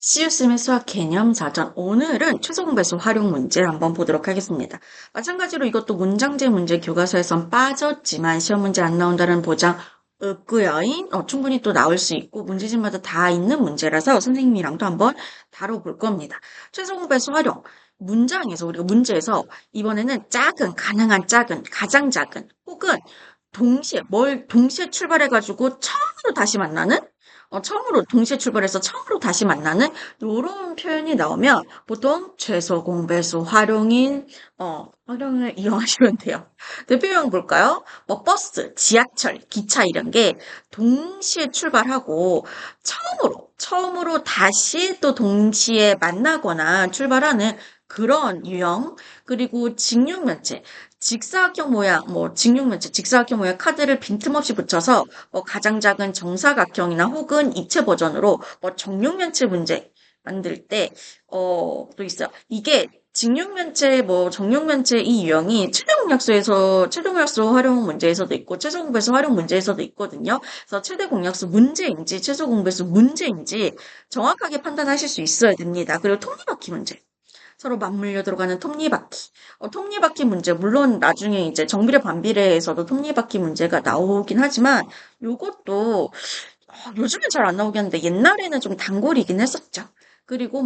CU 수학 개념 자전. 오늘은 최소공배수 활용 문제를 한번 보도록 하겠습니다. 마찬가지로 이것도 문장제 문제 교과서에선 빠졌지만 시험 문제 안 나온다는 보장 없고요. 충분히 또 나올 수 있고 문제집마다 다 있는 문제라서 선생님이랑도 한번 다뤄볼 겁니다. 최소공배수 활용. 문장에서 우리가 문제에서 이번에는 작은, 가능한 작은, 가장 작은 혹은 동시에 출발해가지고 처음으로 다시 만나는 처음으로 동시에 출발해서 처음으로 다시 만나는 요런 표현이 나오면 보통 최소 공배수 활용을 이용하시면 돼요. 대표용 볼까요? 뭐 버스, 지하철, 기차 이런 게 동시에 출발하고 처음으로 다시 또 동시에 만나거나 출발하는 그런 유형. 그리고 직육면체, 직사각형 모양, 직육면체, 직사각형 모양 카드를 빈틈없이 붙여서 가장 작은 정사각형이나 혹은 입체 버전으로 정육면체 문제 만들 때, 또 있어요. 이게 직육면체, 정육면체 이 유형이 최대 공약수 활용 문제에서도 있고, 최소 공배수 활용 문제에서도 있거든요. 그래서 최대 공약수 문제인지, 최소 공배수 문제인지 정확하게 판단하실 수 있어야 됩니다. 그리고 톱니바퀴 문제. 서로 맞물려 들어가는 톱니바퀴. 톱니바퀴 문제, 물론 나중에 이제 정비례 반비례에서도 톱니바퀴 문제가 나오긴 하지만, 요것도, 요즘엔 잘 안 나오긴 하는데, 옛날에는 좀 단골이긴 했었죠. 그리고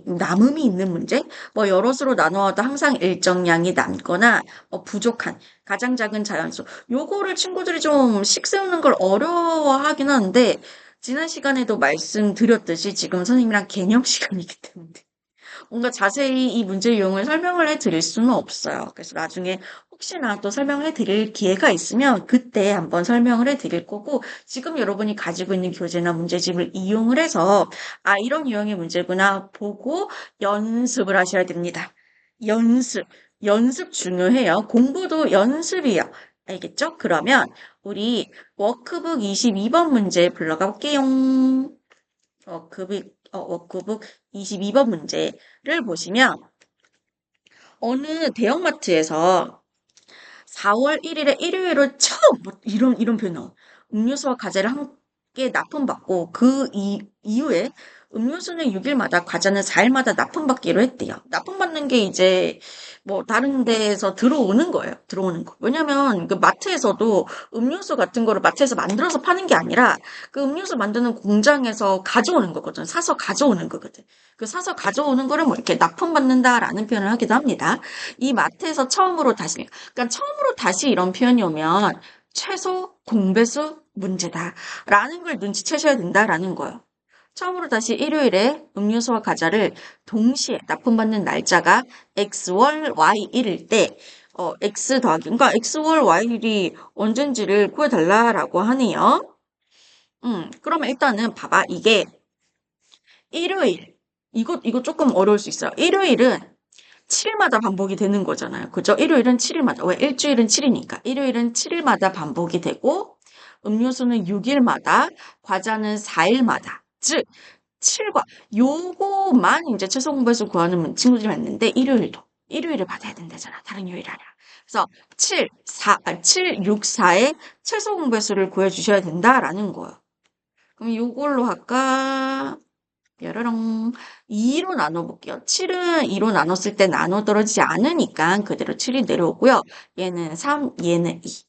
남음이 있는 문제? 여럿으로 나누어도 항상 일정량이 남거나, 부족한, 가장 작은 자연수. 요거를 친구들이 좀 식세우는 걸 어려워하긴 하는데, 지난 시간에도 말씀드렸듯이 지금 선생님이랑 개념 시간이기 때문에. 뭔가 자세히 이 문제 유형을 설명을 해드릴 수는 없어요. 그래서 나중에 혹시나 또 설명해 드릴 기회가 있으면 그때 한번 설명을 해 드릴 거고, 지금 여러분이 가지고 있는 교재나 문제집을 이용을 해서, 이런 유형의 문제구나 보고 연습을 하셔야 됩니다. 연습. 연습 중요해요. 공부도 연습이요. 알겠죠? 그러면 우리 워크북 22번 문제 불러가 볼게요. 워크북 22번 문제를 보시면 어느 대형마트에서 4월 1일에 일요일을 처음 이런 표현 나와. 음료수와 과자를 함께 납품받고 이후에 음료수는 6일마다 과자는 4일마다 납품받기로 했대요. 납품받는 게 이제 다른 데에서 들어오는 거예요. 들어오는 거. 왜냐면 그 마트에서도 음료수 같은 거를 마트에서 만들어서 파는 게 아니라 그 음료수 만드는 공장에서 가져오는 거거든. 사서 가져오는 거거든. 그 사서 가져오는 거를 이렇게 납품받는다라는 표현을 하기도 합니다. 이 마트에서 그러니까 처음으로 다시 이런 표현이 오면 최소 공배수 문제다라는 걸 눈치채셔야 된다라는 거예요. 처음으로 다시 일요일에 음료수와 과자를 동시에 납품받는 날짜가 X월 Y일일 때, 그러니까 X월 Y일이 언젠지를 구해달라라고 하네요. 그러면 일단은 봐봐. 이게 일요일. 이거 조금 어려울 수 있어요. 일요일은 7일마다 반복이 되는 거잖아요. 그죠? 일요일은 7일마다. 왜? 일주일은 7이니까. 일요일은 7일마다 반복이 되고, 음료수는 6일마다, 과자는 4일마다. 즉, 7과, 요거만 이제 최소 공배수 구하는 친구들이 많는데, 일요일을 받아야 된다잖아. 다른 요일 아니야. 그래서 7, 6, 4의 최소 공배수를 구해주셔야 된다라는 거예요. 그럼 요걸로 할까? 뾰로롱. 2로 나눠볼게요. 7은 2로 나눴을 때 나눠 떨어지지 않으니까 그대로 7이 내려오고요. 얘는 3, 얘는 2.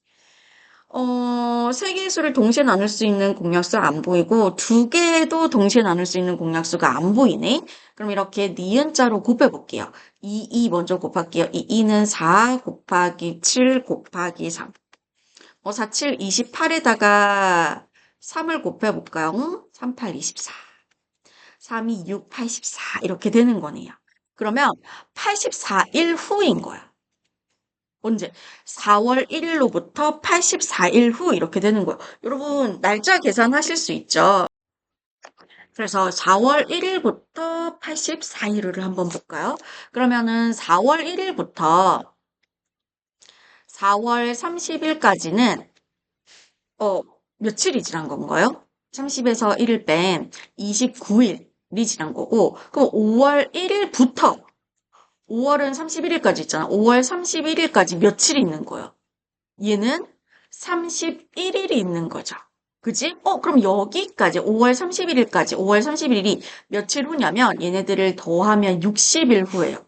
세 개의 수를 동시에 나눌 수 있는 공약수 안 보이고 두 개도 동시에 나눌 수 있는 공약수가 안 보이네. 그럼 이렇게 니은자로 곱해볼게요. 2 먼저 곱할게요. 2는 4 곱하기 7 곱하기 3. 4, 7, 28에다가 3을 곱해볼까요? 3, 8, 24. 3, 2, 6, 84 이렇게 되는 거네요. 그러면 84일 후인 거야. 언제? 4월 1일로부터 84일 후 이렇게 되는 거예요. 여러분 날짜 계산하실 수 있죠? 그래서 4월 1일부터 84일을 한번 볼까요? 그러면은 4월 1일부터 4월 30일까지는 며칠이 지난 건가요? 30에서 1일 뺀 29일이 지난 거고, 그럼 5월 1일부터 5월은 31일까지 있잖아. 5월 31일까지 며칠이 있는 거예요. 얘는 31일이 있는 거죠. 그지? 그럼 여기까지 5월 31일까지 5월 31일이 며칠 후냐면 얘네들을 더하면 60일 후예요.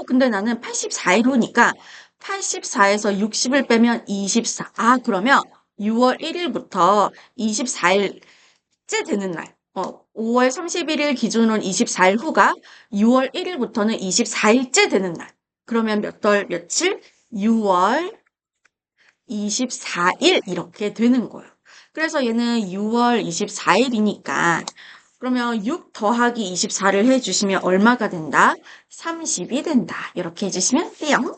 근데 나는 84일 후니까 84에서 60을 빼면 24. 아, 그러면 6월 1일부터 24일째 되는 날. 5월 31일 기준으로 24일 후가 6월 1일부터는 24일째 되는 날. 그러면 몇 월 며칠? 6월 24일 이렇게 되는 거예요. 그래서 얘는 6월 24일이니까 그러면 6 더하기 24를 해주시면 얼마가 된다? 30이 된다. 이렇게 해주시면 돼요.